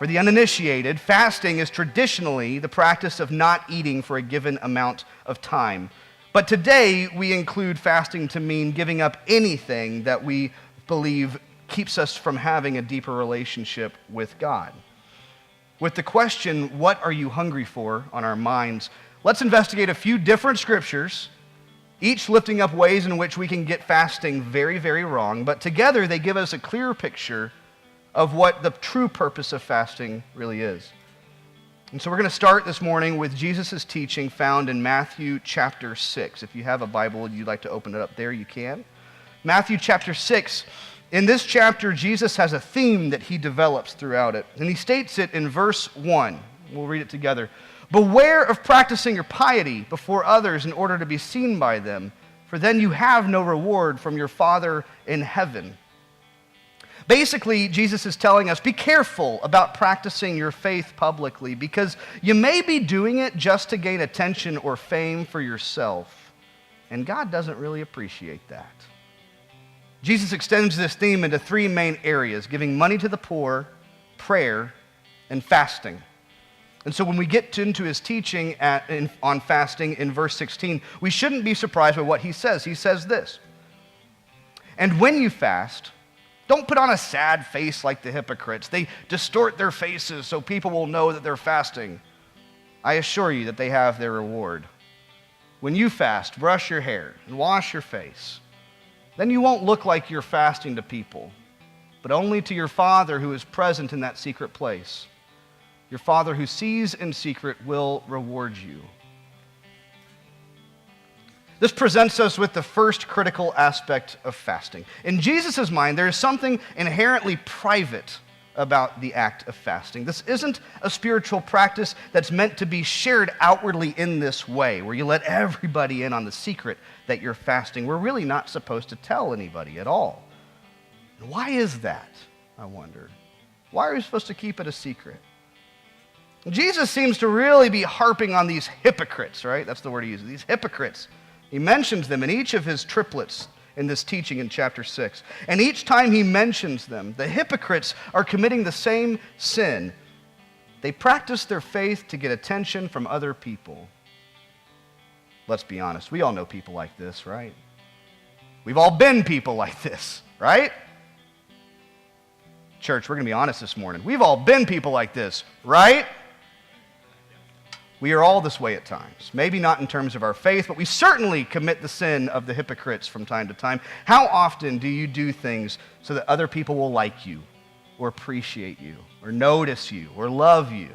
For the uninitiated, fasting is traditionally the practice of not eating for a given amount of time. But today, we include fasting to mean giving up anything that we believe keeps us from having a deeper relationship with God. With the question, what are you hungry for, on our minds, let's investigate a few different scriptures, each lifting up ways in which we can get fasting very, very wrong, but together they give us a clearer picture of what the true purpose of fasting really is. And so we're going to start this morning with Jesus' teaching found in Matthew chapter 6. If you have a Bible and you'd like to open it up there, you can. Matthew chapter 6. In this chapter, Jesus has a theme that he develops throughout it. And he states it in verse 1. We'll read it together. Beware of practicing your piety before others in order to be seen by them, for then you have no reward from your Father in heaven. Basically, Jesus is telling us, be careful about practicing your faith publicly because you may be doing it just to gain attention or fame for yourself. And God doesn't really appreciate that. Jesus extends this theme into three main areas: giving money to the poor, prayer, and fasting. And so when we get into his teaching on fasting in verse 16, we shouldn't be surprised by what he says. He says this, "And when you fast, don't put on a sad face like the hypocrites. They distort their faces so people will know that they're fasting. I assure you that they have their reward. When you fast, brush your hair and wash your face. Then you won't look like you're fasting to people, but only to your Father who is present in that secret place. Your Father who sees in secret will reward you." This presents us with the first critical aspect of fasting. In Jesus' mind, there is something inherently private about the act of fasting. This isn't a spiritual practice that's meant to be shared outwardly in this way, where you let everybody in on the secret that you're fasting. We're really not supposed to tell anybody at all. And why is that, I wonder? Why are we supposed to keep it a secret? Jesus seems to really be harping on these hypocrites, right? That's the word he uses, these hypocrites. He mentions them in each of his triplets in this teaching in chapter 6. And each time he mentions them, the hypocrites are committing the same sin. They practice their faith to get attention from other people. Let's be honest, we all know people like this, right? We've all been people like this, right? Church, we're going to be honest this morning. We've all been people like this, right? We are all this way at times. Maybe not in terms of our faith, but we certainly commit the sin of the hypocrites from time to time. How often do you do things so that other people will like you, or appreciate you, or notice you, or love you?